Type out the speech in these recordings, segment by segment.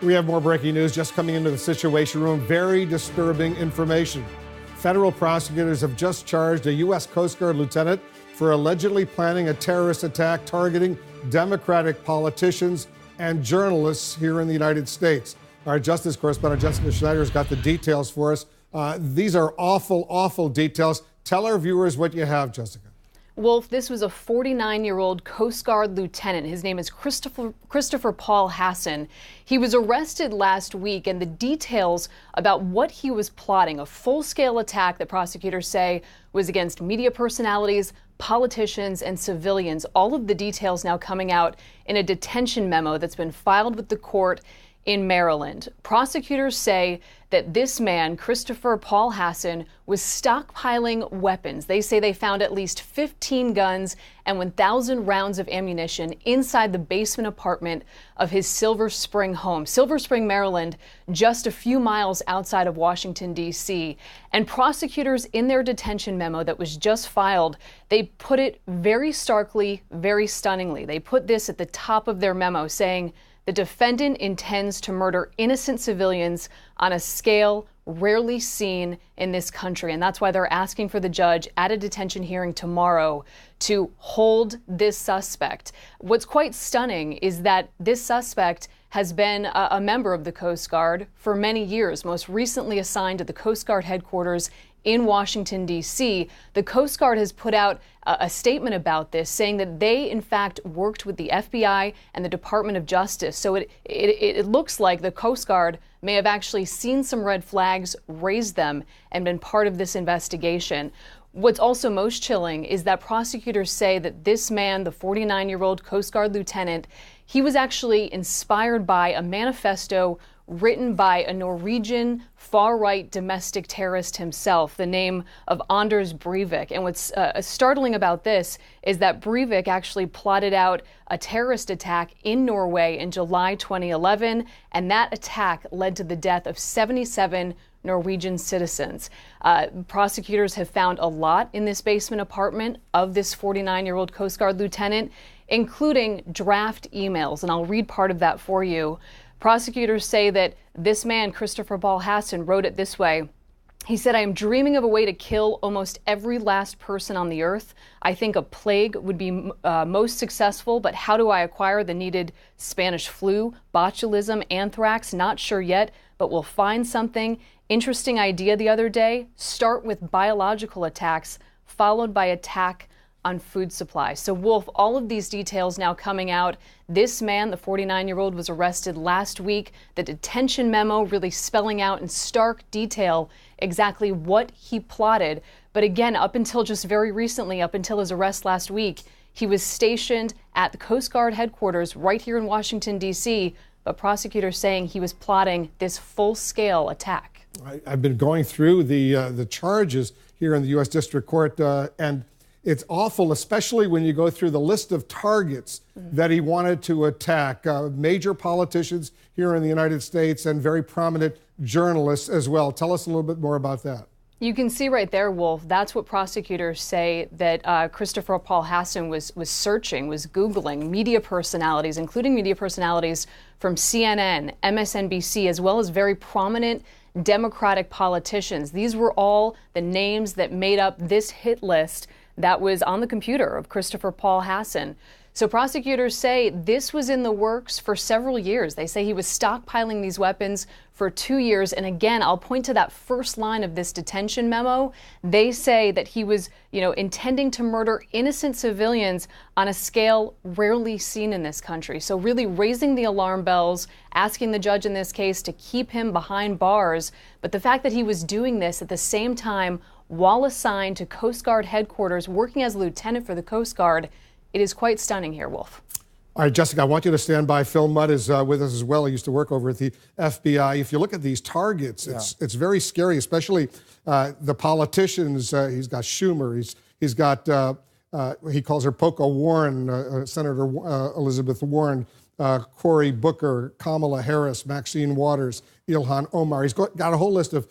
We have more breaking news just coming into the Situation Room. Very disturbing information. Federal prosecutors have just charged a U.S. Coast Guard lieutenant for allegedly planning a terrorist attack targeting Democratic politicians and journalists here in the United States. Our justice correspondent Jessica Schneider has got the details for us. These are awful, awful details. Tell our viewers what you have, Jessica. Wolf, this was a 49-year-old Coast Guard lieutenant. His name is Christopher Paul Hasson. He was arrested last week, and the details about what he was plotting, a full-scale attack that prosecutors say was against media personalities, politicians, and civilians. All of the details now coming out in a detention memo that's been filed with the court in Maryland. Prosecutors say that this man, Christopher Paul Hasson, was stockpiling weapons. They say they found at least 15 guns and 1,000 rounds of ammunition inside the basement apartment of his Silver Spring home. Silver Spring, Maryland, just a few miles outside of Washington, D.C. And prosecutors in their detention memo that was just filed, they put it very starkly, very stunningly. They put this at the top of their memo saying, "The defendant intends to murder innocent civilians on a scale rarely seen in this country." And that's why they're asking for the judge at a detention hearing tomorrow to hold this suspect. What's quite stunning is that this suspect has been a member of the Coast Guard for many years, most recently assigned to the Coast Guard headquarters in Washington, D.C. The Coast Guard has put out a statement about this, saying that they, in fact, worked with the FBI and the Department of Justice. So it looks like the Coast Guard may have actually seen some red flags, raised them, and been part of this investigation. What's also most chilling is that prosecutors say that this man, the 49-year-old Coast Guard lieutenant, he was actually inspired by a manifesto written by a Norwegian far-right domestic terrorist himself, the name of Anders Breivik. And what's startling about this is that Breivik actually plotted out a terrorist attack in Norway in July 2011, and that attack led to the death of 77 Norwegian citizens. Prosecutors have found a lot in this basement apartment of this 49-year-old Coast Guard lieutenant, including draft emails, and I'll read part of that for you. Prosecutors say that this man, Christopher Paul Hasson, wrote it this way. He said, "I am dreaming of a way to kill almost every last person on the earth. I think a plague would be most successful, but how do I acquire the needed Spanish flu, botulism, anthrax? Not sure yet, but we'll find something. Interesting idea the other day. Start with biological attacks, followed by attack on food supply." So, Wolf, all of these details now coming out. This man, the 49-year-old, was arrested last week. The detention memo really spelling out in stark detail exactly what he plotted. But again, up until just very recently, up until his arrest last week, he was stationed at the Coast Guard headquarters right here in Washington, D.C., but prosecutors saying he was plotting this full-scale attack. I've been going through the charges here in the U.S. District Court, and it's awful, especially when you go through the list of targets that he wanted to attack, major politicians here in the United States and very prominent journalists as well. Tell us a little bit more about that. You can see right there, Wolf, that's what prosecutors say that Christopher Paul Hasson was searching, was Googling media personalities, including media personalities from CNN, MSNBC, as well as very prominent Democratic politicians. These were all the names that made up this hit list that was on the computer of Christopher Paul Hasson. So prosecutors say this was in the works for several years. They say he was stockpiling these weapons for 2 years. And again, I'll point to that first line of this detention memo. They say that he was, intending to murder innocent civilians on a scale rarely seen in this country. So really raising the alarm bells, asking the judge in this case to keep him behind bars. But the fact that he was doing this at the same time while assigned to Coast Guard headquarters, working as a lieutenant for the Coast Guard, it is quite stunning here, Wolf. All right, Jessica, I want you to stand by. Phil Mudd is with us as well. He used to work over at the FBI. If you look at these targets, it's very scary, especially the politicians. He's got Schumer. He's got, he calls her Poco Warren, Senator Elizabeth Warren, Cory Booker, Kamala Harris, Maxine Waters, Ilhan Omar. He's got a whole list of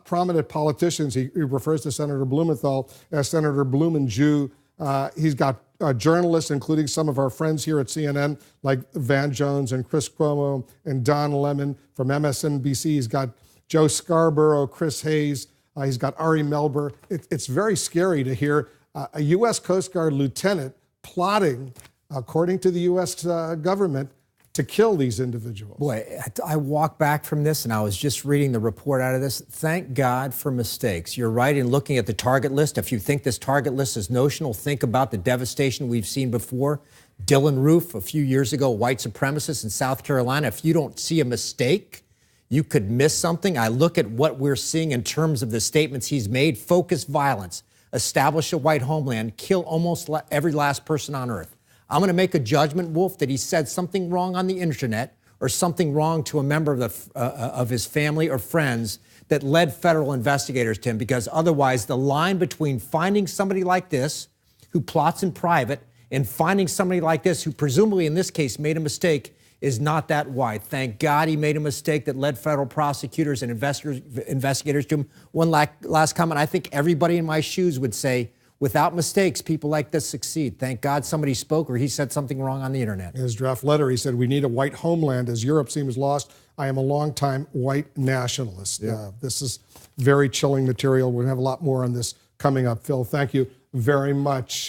prominent politicians. He refers to Senator Blumenthal as Senator Blumenjew. He's got journalists, including some of our friends here at CNN, like Van Jones and Chris Cuomo and Don Lemon from MSNBC. He's got Joe Scarborough, Chris Hayes. He's got Ari Melber. It's very scary to hear a U.S. Coast Guard lieutenant plotting, according to the U.S. government, to kill these individuals. Boy, I walk back from this and I was just reading the report out of this. Thank God for mistakes. You're right in looking at the target list. If you think this target list is notional, think about the devastation we've seen before. Dylan Roof, a few years ago, white supremacist in South Carolina. If you don't see a mistake, you could miss something. I look at what we're seeing in terms of the statements he's made. Focus violence, establish a white homeland, kill almost every last person on earth. I'm going to make a judgment, Wolf, that he said something wrong on the internet or something wrong to a member of his family or friends that led federal investigators to him, because otherwise the line between finding somebody like this who plots in private and finding somebody like this who presumably in this case made a mistake is not that wide. Thank God he made a mistake that led federal prosecutors and investigators to him. One last comment. I think everybody in my shoes would say, without mistakes, people like this succeed. Thank God somebody spoke or he said something wrong on the internet. In his draft letter, he said, we need a white homeland as Europe seems lost. I am a longtime white nationalist. Yeah. This is very chilling material. We're going to have a lot more on this coming up. Phil, thank you very much.